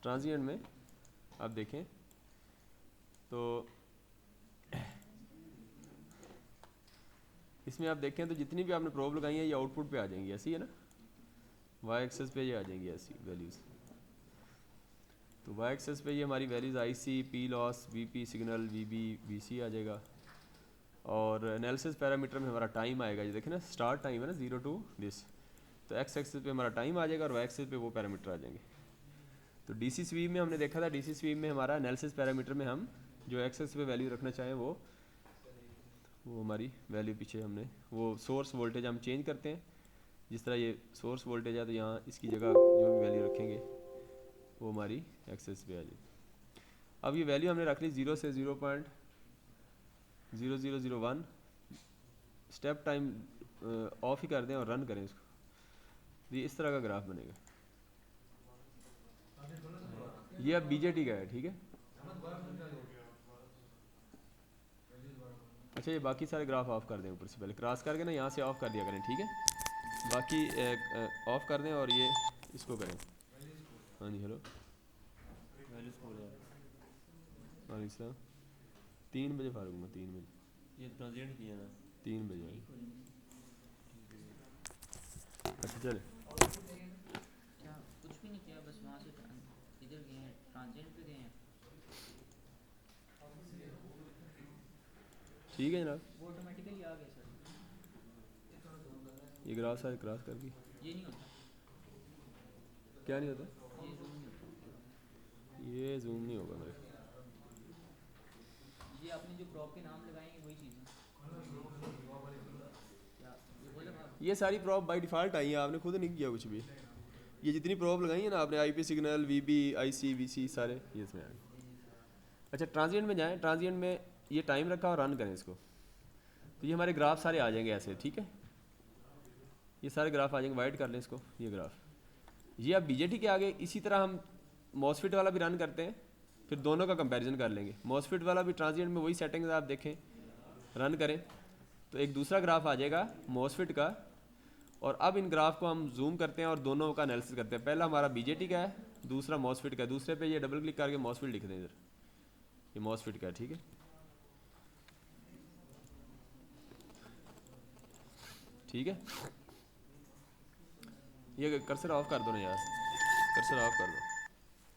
Transient में आप देखें तो इसमें आप देखें तो जितनी भी आपने प्रोब लगाई है ये आउटपुट पे आ जाएंगी, ऐसी है ना, वाई एक्सेस पे ये आ जाएंगी ऐसी वैल्यूज़। तो वाई एक्सेस पे ये हमारी values I C, P loss, V P signal, V B, V C आ जाएगा। और एनालिसिस पैरामीटर में हमारा टाइम आएगा, ये देखें ना स्टार्ट टाइम है ना 0 टू दिस, तो एक्स एक्सेस पे हमारा टाइम आ जाएगा और वाई एक्सेस पे वो पैरामीटर आ जाएंगे। तो डीसी स्वीप में हमने देखा था, डीसी स्वीप में हमारा एनालिसिस पैरामीटर में हम जो एक्सेस पे वैल्यू रखना चाहें वो हमारी वैल्यू पीछे हमने वो सोर्स वोल्टेज हम चेंज करते हैं। जिस तरह ये सोर्स वोल्टेज है तो यहाँ इसकी जगह जो भी वैल्यू रखेंगे वो हमारी एक्सेस पे आ जाएगी। अब ये वैल्यू हमने रख ली 0 से 0.0001, स्टेप टाइम ऑफ ही कर दें और रन करें इसको, तो ये इस तरह का ग्राफ बनेगा। ये अब बीजेटी का है, ठीक है। अच्छा ये बाकी सारे ग्राफ ऑफ कर दें ऊपर से, पहले क्रॉस करके ना यहाँ से ऑफ कर दिया करें, ठीक है। बाकी ऑफ कर दें और ये इसको करें। हाँ जी हेलो, वालेकुम सलाम। 3 बजे फारूक में, 3 बजे ये ट्रांजिएंट किया ना 3 बजे। अच्छा चले, क्या कुछ भी नहीं किया, बस वहाँ से इधर गए हैं, ट्रांजिएंट पे गए हैं, ठीक है जनाब। वो ऑटोमेटिकली आ गए सर। ये ग्राफ सारे क्रॉस कर दिए। ये नहीं होता, क्या नहीं होता? ये जूम नहीं होता। ये जूम नहीं होगा मेरे। ये आपने जो प्रॉप के नाम लगाए हैं वही चीज़ है क्या, ये बोले आप? ये सारी प्रॉप बाय डिफ़ॉल्ट आई हैं, आपने खुद नहीं किया कुछ भी। ये जितनी प्रॉप लगाई है ना आपने, आईपी सिग्नल, वीबी, आईसी, वीसी सारे ये इसमें आए। अच्छा ट्रांजिएंट में जाएं, ट्रांजिएंट में ये टाइम रखा और रन करें इसको, तो ये हमारे ग्राफ सारे आ जाएंगे ऐसे, ठीक है। ये सारे ग्राफ आ जाएंगे, वाइट कर लें इसको, ये ग्राफ। ये अब बीजेटी के आगे इसी तरह हम मॉसफिट वाला भी रन करते हैं, फिर दोनों का कंपैरिजन कर लेंगे। मॉसफिट वाला भी ट्रांजिएंट में वही सेटिंग्स आप देखें, रन करें तो एक दूसरा ग्राफ आ जाएगा मॉसफिट का। और अब इन ग्राफ को हम जूम करते हैं और दोनों का एनालिसिस करते हैं। पहला हमारा बीजेटी का है, दूसरा मॉसफिट का है। दूसरे पे ये डबल क्लिक करके मॉसफिट लिख दें इधर, ये मॉसफिट का है, ठीक है। ठीक है, ये कर्सर ऑफ कर दो ना यार, कर्सर ऑफ कर दो।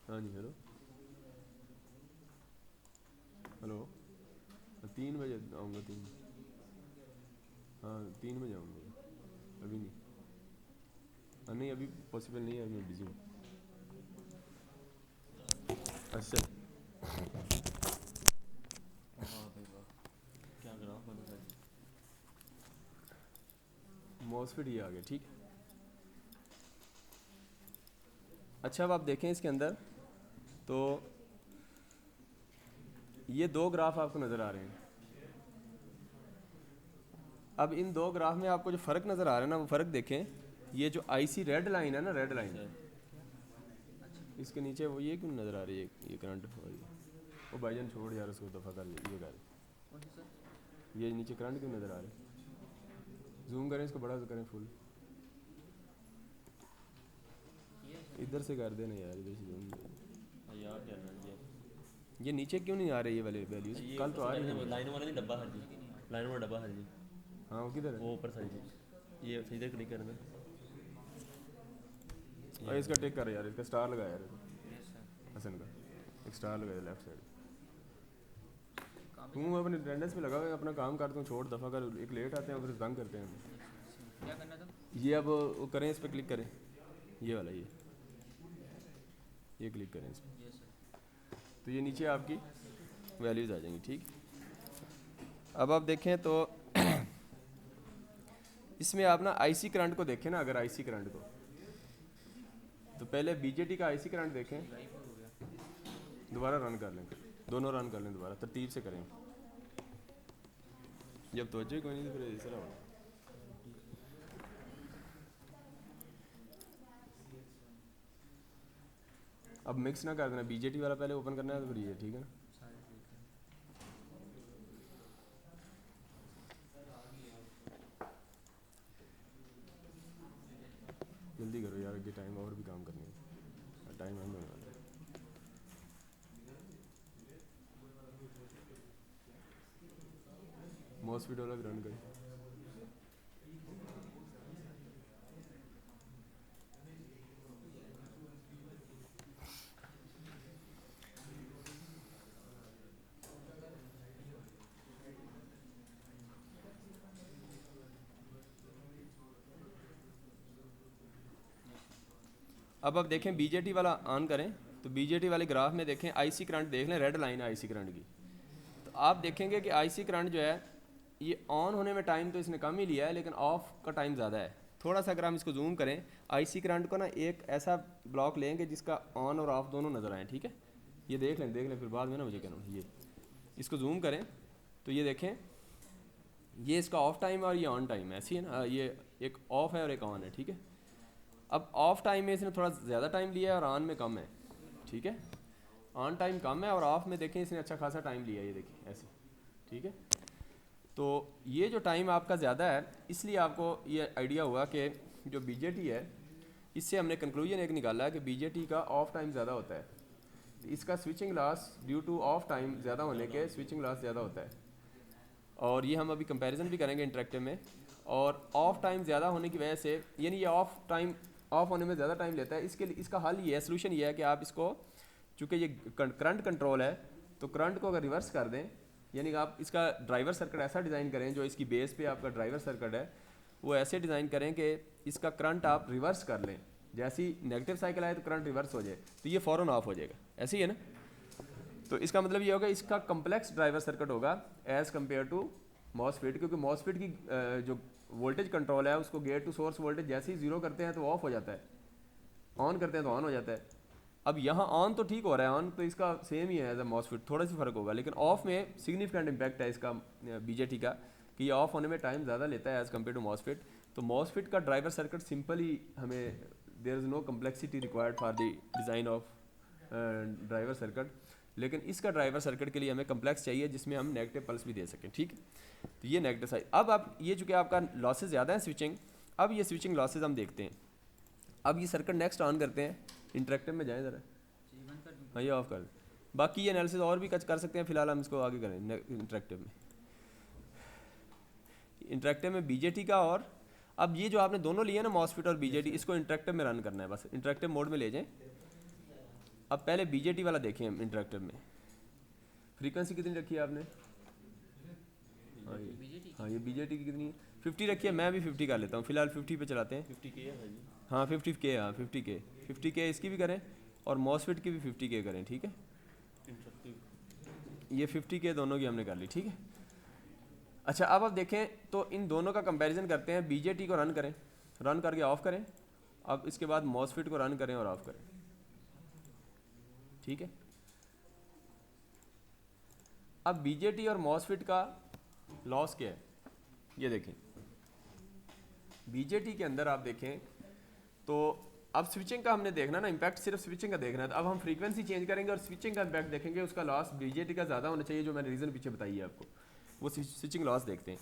हाँ जी हेलो हेलो, 3 बजे आऊँगा, 3, हाँ 3 बजे आऊँगा, अभी नहीं। हाँ नहीं अभी पॉसिबल नहीं है, अभी मैं बिज़ी हूँ। अच्छा हाँ भाई वाह, क्या ग्राफ बना था। मॉसफिट ये आ गया, ठीक है। अच्छा अब आप देखें इसके अंदर तो ये 2 ग्राफ आपको नज़र आ रहे हैं। अब इन 2 ग्राफ में आपको जो फ़र्क नज़र आ रहा है ना, वो फ़र्क देखें। ये जो आईसी रेड लाइन है ना, रेड लाइन, इसके नीचे वो ये क्यों नज़र आ रही है, ये करंट हो रही है। वो भाईजान छोड़ यार उसको, दफ़ा कर लीजिए कर, कौन सी सर? ये नीचे करंट क्यों नज़र आ रहा है। जूम करें इसको, बड़ा करें फुल, ये है सर। इधर से कर देना यार, इधर से जूम। यार क्या ना ये नीचे क्यों नहीं आ रही ये वाले वैल्यूज़, ये कल तो आ रही है, है। लाइन वाला नहीं डब्बा हर जी, लाइन वाला डब्बा हर जी, हाँ वो किधर है? वो ऊपर साइड जी, ये इधर क्लिक करना। और इसका टेक कर यार, इसका स्टार लगा यार, यस सर। हसन का एक स्टार लगाया लेफ्ट साइड। काम तू अपने अटेंडेंस पे लगा हुआ है, अपना काम कर, तू छोड़ दफ़ा कर, एक लेट आते हैं और फिर तंग करते हैं। क्या करना था? ये अब वो करें, इस पर क्लिक करें, ये वाला ये क्लिक करें इस पर, यस सर। तो ये नीचे आपकी वैल्यूज़ आ जाएंगी, ठीक। अब आप देखें तो इसमें आप ना आईसी करंट को देखें ना, अगर आईसी करंट को, तो पहले बीजेटी का आईसी करंट देखें, लाइव हो गया। दोबारा रन कर लें, दोनों रन कर लें दोबारा, तरतीब से करें। जब तवज्जो ही कोई नहीं तो फिर इस तरह होगा। अब मिक्स ना कर देना, बीजेटी वाला पहले ओपन करना है तो फिर ये, ठीक है ना। सारे ठीक है। जल्दी करो यार, आगे टाइम और भी काम करनी है, टाइम एंड होने वाला है। मॉसफिट वाला भी रन करें। अब आप देखें बीजेटी वाला ऑन करें तो बीजेटी वाले ग्राफ में देखें आईसी करंट देख लें, रेड लाइन है आईसी करंट की। तो आप देखेंगे कि आईसी करंट जो है ये ऑन होने में टाइम तो इसने कम ही लिया है, लेकिन ऑफ का टाइम ज़्यादा है। थोड़ा सा अगर हम इसको जूम करें आईसी करंट को ना, एक ऐसा ब्लॉक लेंगे जिसका ऑन और ऑफ दोनों नज़र आए, ठीक है। ये देख लें फिर बाद में ना मुझे कहना, ये इसको जूम करें तो ये देखें ये इसका ऑफ टाइम और ये ऑन टाइम है, ऐसी है ना, ये एक ऑफ है और एक ऑन है, ठीक है। अब ऑफ टाइम में इसने थोड़ा ज़्यादा टाइम लिया है और ऑन में कम है, ठीक है। ऑन टाइम कम है और ऑफ में देखें इसने अच्छा खासा टाइम लिया है, ये देखें ऐसे, ठीक है। तो ये जो टाइम आपका ज़्यादा है इसलिए आपको ये आइडिया हुआ कि जो बीजेटी है इससे हमने कंक्लूजन एक निकाला है कि बीजेटी का ऑफ टाइम ज़्यादा होता है। इसका switching loss due two of time ज़्यादा होने के स्विचिंग लॉस ज़्यादा होता है। और ये हम अभी कंपैरिजन भी करेंगे इंटरेक्टिव में। और ऑफ टाइम ज़्यादा होने की वजह से, यानी ये ऑफ होने में ज़्यादा टाइम लेता है, इसके लिए इसका हल ये है, सोल्यूशन ये है कि आप इसको, चूँकि ये करंट कंट्रोल है तो करंट को अगर रिवर्स कर दें, यानी कि आप इसका ड्राइवर सर्किट ऐसा डिज़ाइन करें जो इसकी बेस पे आपका ड्राइवर सर्किट है वो ऐसे डिज़ाइन करें कि इसका करंट आप रिवर्स कर लें। जैसी नेगेटिव साइकिल आए तो करंट रिवर्स हो जाए तो ये फ़ौरन ऑफ हो जाएगा, ऐसे ही है ना। तो इसका मतलब ये होगा इसका कम्प्लेक्स ड्राइवर सर्किट होगा एज़ कम्पेयर टू मॉसफेट, क्योंकि मॉसफेट की जो वोल्टेज कंट्रोल है उसको गेट टू सोर्स वोल्टेज जैसे ही ज़ीरो करते हैं तो ऑफ हो जाता है, ऑन करते हैं तो ऑन हो जाता है। अब यहाँ ऑन तो ठीक हो रहा है, ऑन तो इसका सेम ही है एज अ मॉसफेट, थोड़ा सी फ़र्क होगा, लेकिन ऑफ में सिग्निफिकेंट इम्पैक्ट है इसका बीजेटी का कि ये ऑफ होने में टाइम ज़्यादा लेता है एज़ कम्पेयर टू मॉसफेट। तो मॉसफेट का ड्राइवर सर्किट सिंपल ही, हमें there is no complexity required for the design of driver circuit, लेकिन इसका ड्राइवर सर्किट के लिए हमें कम्प्लेक्स चाहिए जिसमें हम नेगेटिव पल्स भी दे सकें, ठीक है। तो ये नेगेटिव साइड। अब आप ये चूँकि आपका लॉसेज ज़्यादा है स्विचिंग, अब ये स्विचिंग लॉसेज हम देखते हैं। अब ये सर्किट नेक्स्ट ऑन करते हैं, इंटरेक्टिव में जाएँ ज़रा, हाँ ये ऑफ कर दें। बाकी ये एनालिसिस और भी कर सकते हैं, फिलहाल हम इसको आगे करें इंटरेक्टिव में। इंटरेक्टिव में बीजेटी का, और अब ये जो आपने दोनों लिए ना मॉसफेट और बीजेटी, इसको इंटरेक्टिव में रन करना है, बस इंटरेक्टिव मोड में ले जाएं। अब पहले बीजेटी वाला देखें हम इंटरेक्टिव में। फ्रीक्वेंसी कितनी रखी है आपने? हाँ ये बीजेटी की कितनी है? 50 रखी है, मैं भी 50 कर लेता हूँ फिलहाल, 50 पे चलाते हैं। 50 के है जी, हाँ 50K, हाँ 50K इसकी भी करें और मॉसफेट की भी 50K करें, ठीक है। इंटरेक्टिव ये 50K दोनों की हमने कर ली, ठीक है। अच्छा अब आप देखें तो इन दोनों का कंपैरिजन करते हैं। बीजेटी को रन करें, रन करके ऑफ करें, अब इसके बाद मॉसफेट को रन करें और ऑफ करें, ठीक है। अब बीजेटी और मॉसफेट का लॉस क्या है ये देखें। बीजेटी के अंदर आप देखें तो अब स्विचिंग का हमने देखना ना, इम्पैक्ट सिर्फ स्विचिंग का देखना है। तो अब हम फ्रीक्वेंसी चेंज करेंगे और स्विचिंग का इम्पैक्ट देखेंगे, उसका लॉस बीजेटी का ज़्यादा होना चाहिए, जो मैंने रीज़न पीछे बताई है आपको, वो स्विचिंग लॉस देखते हैं।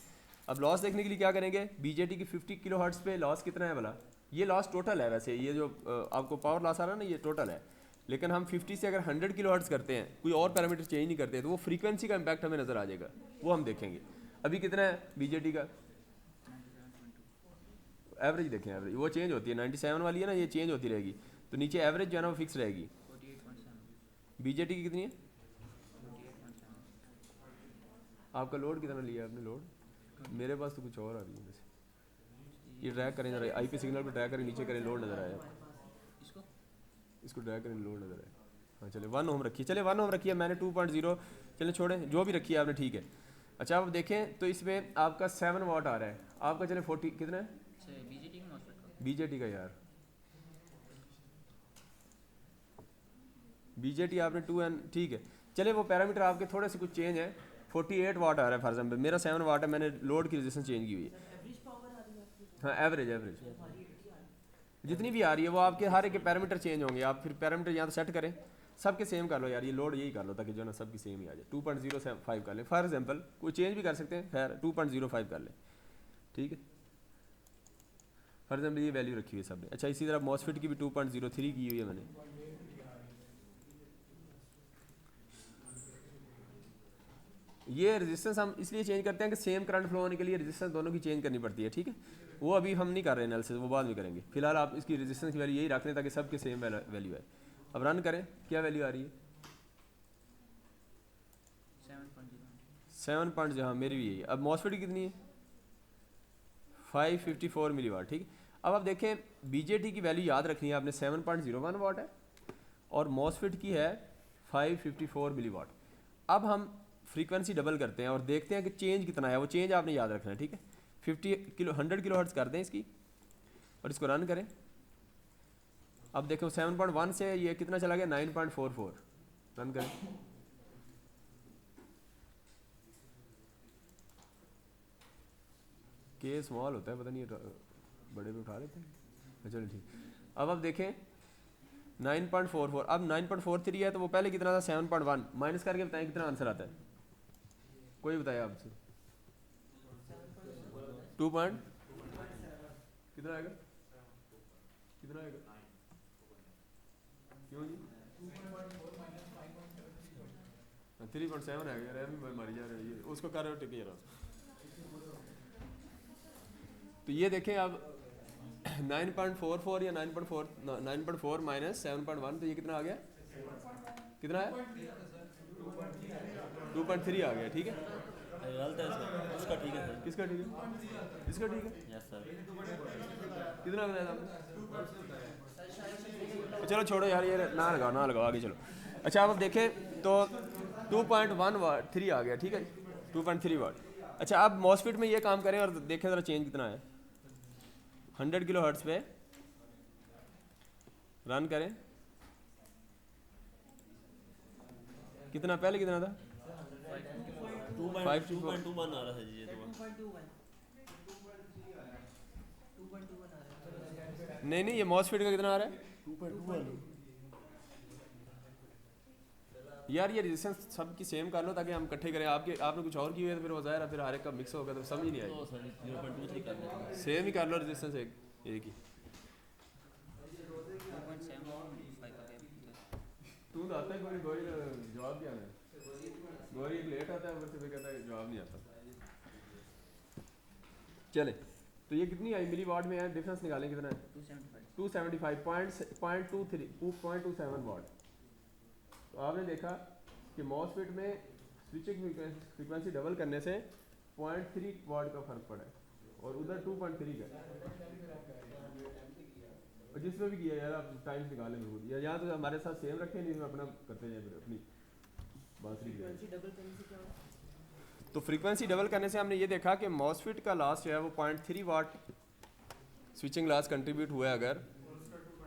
अब लॉस देखने के लिए क्या करेंगे, बीजेटी की 50 किलोहर्ट्ज़ पे लॉस कितना है भला? ये लॉस टोटल है, वैसे ये जो आपको पावर लॉस आ रहा है ना ये टोटल है, लेकिन हम 50 से अगर 100 किलोहर्ट्ज़ करते हैं, कोई और पैरामीटर चेंज नहीं करते, तो वो फ्रीक्वेंसी का इम्पैक्ट हमें नज़र आ जाएगा, वो हम देखेंगे। अभी कितना है बीजेटी का एवरेज देखें, एवरेज वो चेंज होती है, 97 वाली है ना, ये चेंज होती रहेगी, तो नीचे एवरेज जो है ना वो फिक्स रहेगी। बीजेटी की कितनी है? आपका लोड कितना लिया आपने? लोड मेरे पास तो कुछ और आ रही है वैसे। ये ड्रैग करें जरा, आईपी सिग्नल पर ड्रैग करें, नीचे करें, लोड नज़र आया इसको ड्रैग करें, लोड नज़र आया। हाँ चले 1 ओम रखिए, चले 1 ओम रखिए, मैंने 2.0, चले छोड़ें जो भी रखी है आपने, ठीक है। अच्छा आप देखें तो इसमें आपका 7 वाट आ रहा है, आपका चले 40 कितना है बीजेटी का? यार बीजेटी आपने 2N, ठीक है। चले वो पैरामीटर आपके थोड़े से कुछ चेंज है, 48 वाट आ रहा है फॉर एग्जाम्पल, मेरा 7 वाट है, मैंने लोड की रेजिस्टेंस चेंज की हुई है। हाँ एवरेज जितनी भी आ रही है वो आपके हर एक के पैरामीटर चेंज होंगे, आप फिर पैरामीटर यहाँ तो सेट करें, सबके सेम कर लो यार, ये लोड यही कर लो ताकि जो ना सबकी सेम ही आ जाए। 2.05 कर लें फॉर एग्जाम्पल, कोई चेंज भी कर सकते हैं, खैर 2.05 कर लें, ठीक है। फॉर एग्जाम्पल ये वैल्यू रखी हुई है सबने। अच्छा इसी तरह मॉसफेट की भी 2.03 की हुई है मैंने। ये रेजिस्टेंस हम इसलिए चेंज करते हैं कि सेम करंट फ्लो होने के लिए रेजिस्टेंस दोनों की चेंज करनी पड़ती है, ठीक है। वो अभी हम नहीं कर रहे एनालिसिस, वो बाद में करेंगे। फिलहाल आप इसकी रेजिस्टेंस की वैल्यू यही रख लें ताकि सबके सेम वैल्यू है। अब रन करें, क्या वैल्यू आ रही है? 7 जहाँ मेरी भी यही है। अब मॉसफेट की कितनी है? 554 मिलीवाट, ठीक है। अब आप देखें बीजेटी की वैल्यू याद रखनी है आपने, 7.01 वाट है और मॉसफेट की है 554 मिलीवाट। अब हम फ्रीक्वेंसी डबल करते हैं और देखते हैं कि चेंज कितना है। वो चेंज आपने याद रखना है, ठीक है। 100 किलो हर्ट्ज कर दें इसकी और इसको रन करें। अब देखो 7.1 से ये कितना चला गया? 9.44। रन करें। के स्मॉल होता है, पता नहीं बड़े पे उठा लेते हैं। चलो ठीक। अब आप देखें 9.44, अब 9.43 है तो वो पहले कितना था? 7.1। माइनस करके बताएं कितना आंसर आता है? कोई बताया आपसे? 2 पॉइंट कितना आएगा? कितना आएगा? क्यों जी? 3.7 आएगा यार, अभी मारी जा रही है उसको कर रहे हो, टिके रहो। तो ये देखें अब 9.44 या 9.4 माइनस 7.1, तो ये कितना आ गया? कितना है? 2.3 आ गया, ठीक है। गलत है सर, उसका ठीक है सर। किसका ठीक है? इसका ठीक है। Yes sir. कितना बताया था आपने? चलो छोड़ो यार, ये ना लगाओ आगे चलो। अच्छा अब देखें तो 2.13 आ गया, ठीक है। 2.3 वाट। अच्छा अब मॉसफेट में ये काम करें और देखें ज़रा चेंज कितना है। 100 किलो हर्ट्ज पे रन करें। कितना पहले कितना था? 2.21 आ रहा था जी, ये तो नहीं ये मॉसफेट का कितना आ रहा है? 2.21। यार ये रेजिस्टेंस सब की सेम कर लो ताकि हम इकट्ठे करें। आपने कुछ और की हुई है तो फिर वो ज़ाहिर है फिर हर एक का मिक्स होगा तो समझ ही नहीं तो आएगी। सर 0.23 कर देते हैं। सेम ही कर लो रेजिस्टेंस एक ही। तू तो आता है कोई गोरी जवाब क्या है? गोरी एक लेट आता है ऊपर से फिर कहता है जवाब नहीं आता। चले तो ये कितनी आई मिली वाट में है? डिफरेंस निकालें कितना है? 275.27 वाट। तो आपने देखा कि मॉसफेट में स्विचिंग फ्रीक्वेंसी डबल करने से 0.3 वाट का फर्क पड़ा है और उधर 2.3 का। और जिसमें भी किया यार आप टाइम्स निकालें जरूर, या यहाँ तो हमारे साथ सेम रखें, नहीं तो अपना करते जाए फिर अपनी बांसुरी की। तो फ्रीक्वेंसी डबल करने से हमने ये देखा कि मॉसफेट का लॉस जो है वो 0.3 वाट स्विचिंग लॉस कंट्रीब्यूट हुआ है अगर,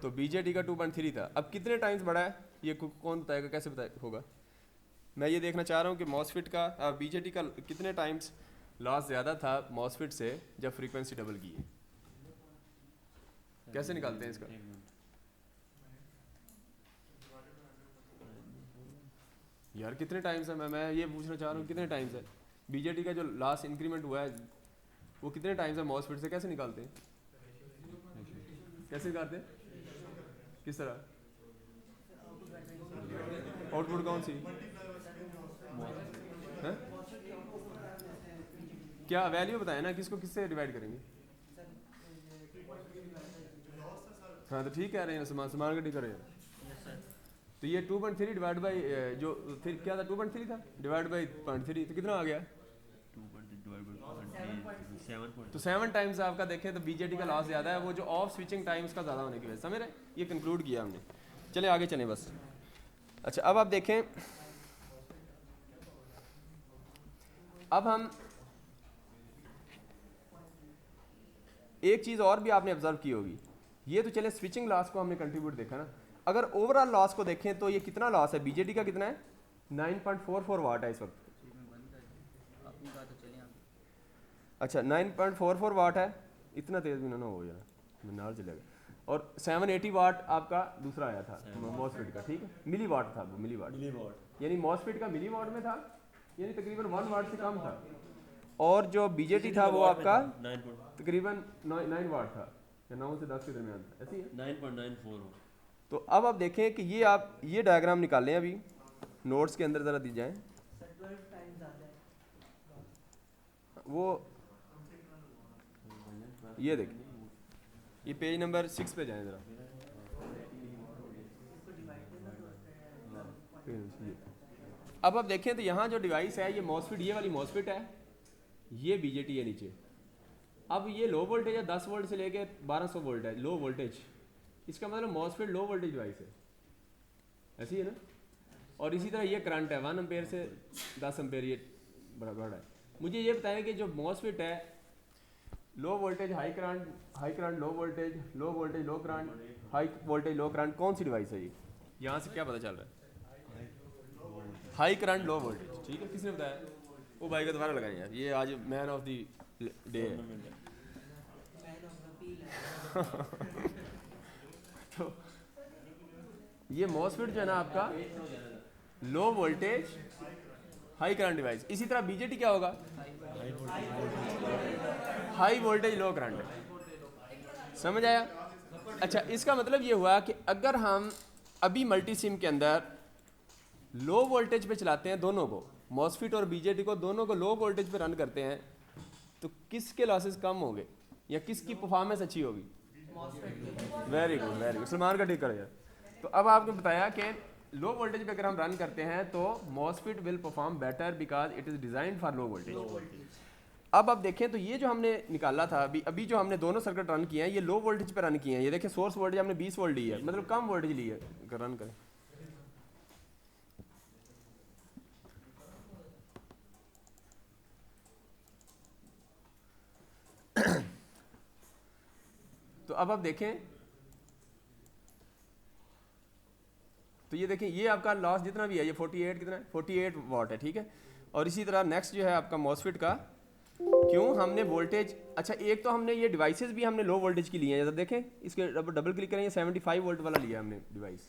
तो बीजेटी का 2.3 था। अब कितने टाइम्स बढ़ा है ये कौन बताएगा, कैसे होगा? मैं ये देखना चाह रहा हूँ कि मॉसफेट का बीजेटी का कितने टाइम्स लॉस ज़्यादा था मॉसफेट से जब फ्रीक्वेंसी डबल की है। कैसे निकालते हैं इसका? यार कितने टाइम्स है? मैं ये पूछना चाह रहा हूँ कितने टाइम्स है बीजेटी का जो लास्ट इंक्रीमेंट हुआ है वो कितने टाइम्स है मॉसफेट से? कैसे निकालते हैं? कैसे निकालते हैं? किस तरह? आउटपुट कौन सी है? क्या वैल्यू बताएं ना, किसको किससे डिवाइड करेंगे? हाँ तो ठीक कह रहे हैं, समान कटी कर रहे हैं। तो ये 2.3 डिवाइड बाई जो फिर क्या था 2.3 था डिवाइड बाई 0.3 तो कितना आ गया? 2.3 तो 7 टाइम्स आपका देखें तो बीजेटी का लॉस ज़्यादा है, वो जो ऑफ स्विचिंग टाइम्स का ज़्यादा होने की वजह से। समझ रहे? ये कंक्लूड किया हमने। चले आगे चलें बस। अच्छा अब आप देखें, अब हम एक चीज़ और भी आपने ऑब्जर्व की होगी। ये तो चले स्विचिंग लॉस को हमने कंट्रीब्यूट देखा ना, अगर ओवरऑल लॉस को देखें तो ये कितना लॉस है? बीजेटी का कितना है? 9.44 वाट है इस वक्त। अच्छा 9.44 वाट है, इतना तेज़ भी ना हो यार, मिनार चलेगा। और 780 वाट आपका दूसरा आया था मॉसफेट का, ठीक है। मिली वाट था वो, मिली वाट यानी मॉसफेट का मिली वाट में था, यानी तकरीबन 1 वाट से कम था। और जो बीजेटी था वो आपका तकरीबन 9 वाट था या 9 से 10 के दरमियान था, ऐसी है 9.94। तो अब आप देखें कि ये आप ये डायग्राम निकालें अभी नोट्स के अंदर ज़रा दी जाए। वो ये देखें, ये पेज नंबर 6 पे जाएं ज़रा। अब आप देखें तो यहाँ जो डिवाइस है ये मॉसफिट, ये वाली मॉसफिट है, ये बीजेटी है नीचे। अब ये लो वोल्टेज है 10 वोल्ट से लेके 1200 वोल्ट है लो वोल्टेज, इसका मतलब मॉसफिट लो वोल्टेज डिवाइस है, ऐसी है ना। और इसी तरह ये करंट है 1 एम्पेयर से 10 एम्पेयर ये बड़ा है। मुझे ये बताएं कि जो मॉसफिट है low voltage high current low voltage low current high voltage low current, कौन सी डिवाइस है ये? यहाँ से क्या पता चल रहा है? हाई करंट लो वोल्टेज, ठीक है। किसने बताया? वो भाई का दोबारा लगाएं यार, ये आज मैन ऑफ द डे है। तो ये मॉसफिट जो है ना आपका लो वोल्टेज हाई करंट डिवाइस। इसी तरह बीजेटी क्या होगा? High voltage low current. समझ आया? अच्छा, इसका मतलब ये हुआ कि अगर हम अभी मल्टी सिम के अंदर लो वोल्टेज पे चलाते हैं दोनों को, मॉसफिट और बीजेटी को, दोनों को लो वोल्टेज पे रन करते हैं, तो किसके लॉसेस कम होंगे या किसकी परफॉर्मेंस अच्छी होगी? वेरी गुड सलमान का ठीक कर यार। तो अब आपने बताया कि लो वोल्टेज पे अगर हम रन करते हैं तो MOSFET will perform better because it is designed for low voltage. अब आप देखें तो ये जो हमने निकाला था अभी जो हमने दोनों सर्किट रन किए हैं ये लो वोल्टेज पे रन किए हैं। ये देखें सोर्स वोल्टेज हमने 20 वोल्ट ली है, मतलब कम वोल्टेज ली है। रन करें तो अब आप देखें तो ये देखें ये आपका लॉस जितना भी है ये 48 कितना है 48 वाट है, ठीक है। और इसी तरह नेक्स्ट जो है आपका मॉसफिट का, क्यों हमने वोल्टेज, अच्छा एक तो हमने ये डिवाइसेस भी हमने लो वोल्टेज की लिए हैं। जब देखें इसके डबल क्लिक करें, ये 75 वोल्ट वाला लिया हमने डिवाइस,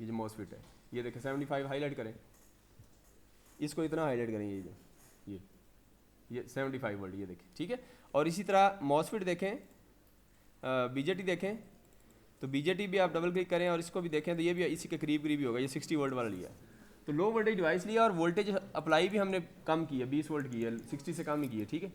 ये जो मॉसफिट है ये देखें 75 हाईलाइट करें, इसको इतना हाईलाइट करें, ये जो ये 75 वोल्ट ये देखें, ठीक है। और इसी तरह मॉसफिट देखें, बीजेटी देखें तो बीजेटी भी आप डबल क्लिक करें और इसको भी देखें तो ये भी इसी के करीब ही होगा, ये 60 वोल्ट वाला लिया। तो लो वोल्टेज डिवाइस लिया और वोल्टेज अप्लाई भी हमने कम की है, 20 वोल्ट की है, 60 से कम ही की है, ठीक है।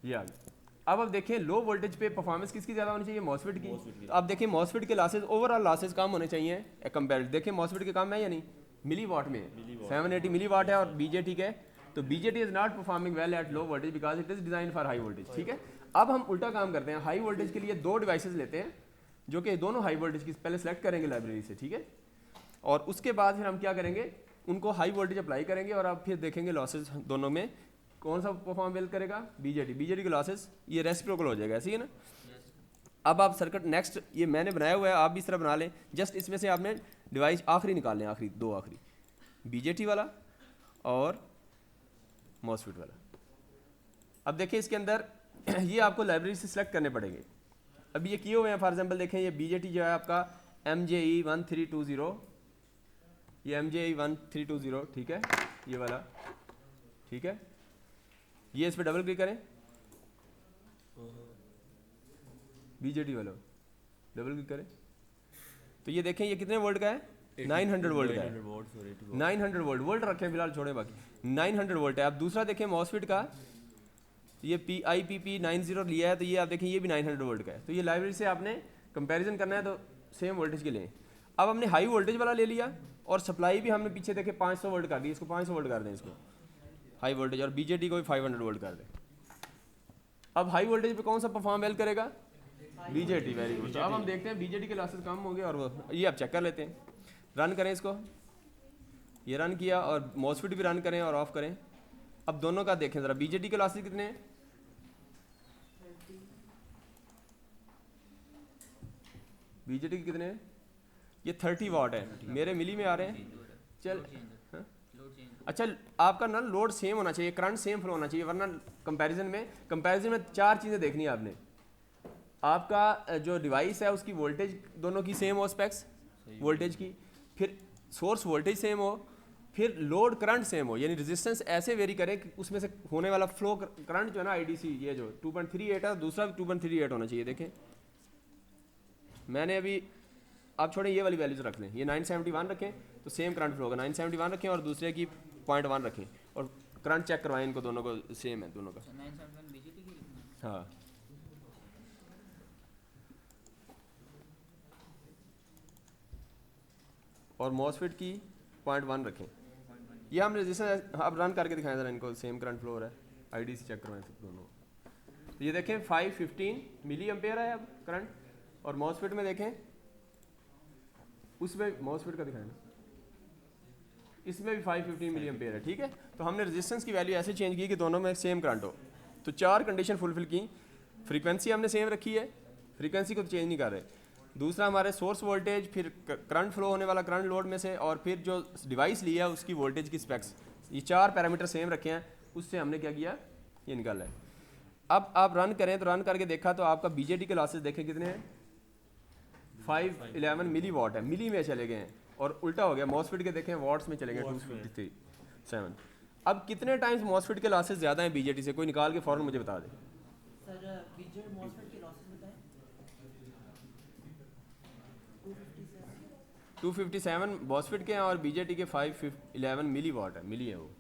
ये आ गया। अब देखें लो वोल्टेज पे परफॉर्मेंस किसकी ज़्यादा होनी चाहिए? मॉसफिट की। अब देखें मॉसफिट के लॉसेज, ओवरऑल लॉसेज कम होने चाहिए कंपेयर। देखें मॉसफिट के कम है या नहीं? मिली वाट में 780 मिली वाट है और बीजेटी के, तो BJT is not performing well at low voltage because it is design for high voltage, ठीक है। अब हम उल्टा काम करते हैं, हाई वोल्टेज के लिए दो डिवाइसेस लेते हैं जो कि दोनों हाई वोल्टेज की, पहले सेलेक्ट करेंगे लाइब्रेरी से, ठीक है। और उसके बाद फिर हम क्या करेंगे, उनको हाई वोल्टेज अप्लाई करेंगे और अब फिर देखेंगे लॉसेज दोनों में कौन सा परफॉर्म वेल करेगा? बीजेटी के लॉसेज ये रेसिप्रोकल हो जाएगा, ऐसी है ना। अब आप सर्किट नेक्स्ट ये मैंने बनाया हुआ है, आप भी इस तरह बना लें। जस्ट इसमें से आपने डिवाइस आखिरी निकाल लें, आखिरी बीजेटी वाला और मॉसफिट वाला। अब देखें इसके अंदर ये आपको लाइब्रेरी से सिलेक्ट करने पड़ेंगे। अभी ये किए हुए हैं, फॉर एग्जांपल देखें ये बीजेटी जो है आपका MJE 1320, ये MJE 1320, ठीक है, ये वाला, ठीक है। ये इस पर डबल क्लिक करें, बीजेटी वाला डबल क्लिक करें तो ये देखें ये कितने वोल्ट का है? 900 वोल्ट का है। 900 वोल्ट रखें फिलहाल, छोड़े बाकी 900 वोल्ट है। आप दूसरा देखें मॉसफिट का, तो ये PIPP 90 लिया है, तो ये आप देखें ये भी 900 वोल्ट का है। तो ये लाइब्रेरी से आपने कंपैरिजन करना है तो सेम वोल्टेज के लें। अब हमने हाई वोल्टेज वाला ले लिया और सप्लाई भी हमने पीछे देखे 500 वोल्ट कर दी, इसको 500 वोल्ट कर दें, इसको हाई वोल्टेज, और बीजेटी को भी 500 वोल्ट कर दें। अब हाई वोल्टेज पे कौन सा परफॉर्म वेल करेगा? बीजेटी। Very good. अब हम देखते हैं बीजेटी के लॉसेस कम होंगे और वो ये आप चेक कर लेते हैं। रन करें इसको, ये रन किया और मॉसफिट भी रन करें और ऑफ करें। अब दोनों का देखें ज़रा, बीजेटी के लॉसेस कितने हैं? बीजेटी के कितने हैं? ये 30 वाट है, मेरे मिली में आ रहे हैं। चल हाँ? अच्छा आपका ना लोड सेम होना चाहिए, करंट सेम फ्लो होना चाहिए, वरना कंपैरिजन में चार चीज़ें देखनी है आपने। आपका जो डिवाइस है उसकी वोल्टेज दोनों की सेम हो, स्पेक्स वोल्टेज की, फिर सोर्स वोल्टेज सेम हो, फिर लोड करंट सेम हो, यानी रेजिस्टेंस ऐसे वेरी करे कि उसमें से होने वाला फ्लो करंट जो है ना IDC ये जो 2.38 है, दूसरा भी 2.38 होना चाहिए। देखें मैंने अभी, आप छोड़ें ये वाली वैल्यूज रख लें, ये 971 रखें तो सेम करंट फ्लो होगा, 971 रखें और दूसरे की 0.1 रखें और करंट चेक करवाएं इनको दोनों को, सेम है दोनों का। 971 बीजेटी की लिखना है। हाँ और मॉसफेट की 0.1 रखें। ये हम रजिस्टर अब रन करके दिखाएं ज़रा इनको, सेम करंट फ्लो हो रहा है, आईडीसी चेक करवाएं सब दोनों। तो ये देखें 515 मिली एम्पेयर है अब करंट, और मॉसफेट में देखें उसमें मॉसफेट का दिखाएं ना, इसमें भी 515 मिली एम्पेयर है, ठीक है। तो हमने रेजिस्टेंस की वैल्यू ऐसे चेंज की कि दोनों में सेम करंट हो। तो 4 कंडीशन फुलफिल की। फ्रीक्वेंसी हमने सेम रखी है, फ्रीक्वेंसी को तो चेंज नहीं कर रहे। दूसरा हमारे सोर्स वोल्टेज, फिर करंट फ्लो होने वाला करंट लोड में से, और फिर जो डिवाइस लिया उसकी वोल्टेज की स्पेक्स, ये 4 पैरामीटर सेम रखे हैं। उससे हमने क्या किया, ये निकाला है। अब आप रन करें तो रन करके देखा तो आपका बीजेटी के लॉसेस देखें कितने हैं, 511 मिली वाट है, मिली में चले गए हैं, और उल्टा हो गया मॉसफेट के देखें वॉट्स में चले गए 257। अब कितने टाइम्स मॉसफेट के लॉसेस ज़्यादा हैं बीजेटी से, कोई निकाल के फ़ौरन मुझे बता दे। सर बीजेट मॉसफेट के लॉसेस बताएं। 257 मॉसफेट के हैं और बीजेटी के 511 मिली वाट है, मिली है वो,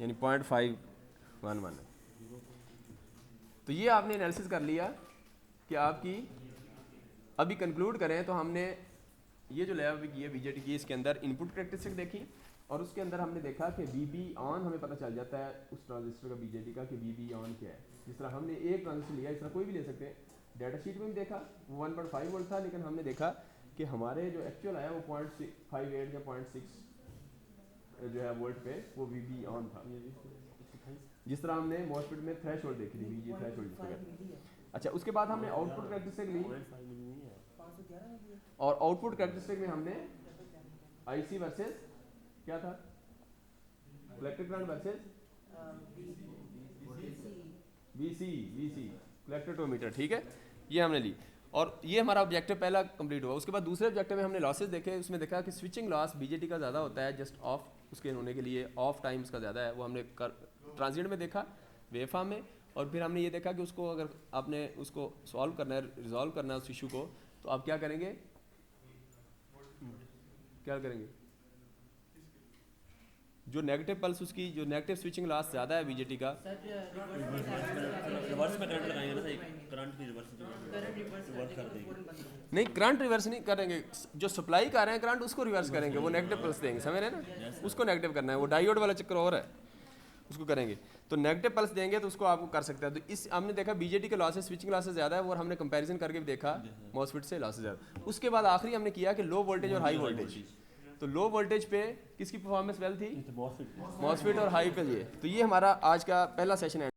यानी 0.511 है। तो ये आपने एनालिसिस कर लिया कि आपकी, अभी कंक्लूड करें तो हमने ये जो लैब अभी की है बीजेटी की, इसके अंदर इनपुट कैरेक्टरिस्टिक देखी, और उसके अंदर हमने देखा कि वीबी ऑन हमें पता चल जाता है उस ट्रांजिस्टर का बीजेटी का कि वीबी ऑन क्या है। जिस तरह हमने एक ट्रांजिस्टर लिया, इस तरह कोई भी ले सकते हैं, डाटा शीट में भी देखा वो 1.5 वोल्ट था, लेकिन हमने देखा कि हमारे जो एक्चुअल आया वो 0.58 या 0.6 जो है वोल्ट पे वो वीबी ऑन था। जिस तरह हमने मॉसफेट में थ्रेशोल्ड देखी थी, वीजी थ्रेशोल्ड जिसको कहते हैं। अच्छा, उसके बाद हमने आउटपुट कैरेक्टरिस्टिक ली, और आउटपुट कैरेक्टरिस्टिक में हमने आईसी वर्सेस क्या था, कलेक्टर करंट वर्सेस वीसी कलेक्टरोमीटर, ठीक है, ये हमने ली। और ये हमारा ऑब्जेक्टिव पहला कंप्लीट हुआ। उसके बाद दूसरे ऑब्जेक्टिव में हमने लॉसेस देखे, उसमें देखा कि स्विचिंग लॉस बीजेटी का ज़्यादा होता है, जस्ट ऑफ उसके होने के लिए ऑफ टाइम उसका ज़्यादा है, वो हमने ट्रांजिएंट में देखा, वेवफॉर्म में, और फिर हमने ये देखा कि उसको अगर आपने उसको सॉल्व करना है, रिजॉल्व करना है उस इशू को, तो आप क्या करेंगे, क्या करेंगे, जो नेगेटिव पल्स उसकी, जो नेगेटिव स्विचिंग लॉस ज़्यादा है बीजेटी का, रिवर्स में करंट लगाएंगे ना सही, करंट की रिवर्स कर देंगे। नहीं करंट रिवर्स नहीं करेंगे, जो सप्लाई कर रहे हैं करंट उसको रिवर्स करेंगे, वो नेगेटिव पल्स देंगे, समझ रहे हैं ना, उसको नेगेटिव करना है, वो डायोड वाला चक्कर और है, उसको करेंगे। तो नेगेटिव पल्स देंगे तो उसको आपको कर सकते हैं। तो इस हमने देखा बीजेटी के लॉसेस, स्विचिंग लॉसेस ज़्यादा है, और हमने कंपैरिजन करके भी देखा मॉसफेट से लॉसेस ज़्यादा। उसके बाद आखिरी हमने किया कि लो वोल्टेज और हाई वोल्टेज, तो लो वोल्टेज पे किसकी परफॉर्मेंस वेल थी, मॉसफेट और हाई पे। ये तो ये हमारा आज का पहला सेशन है।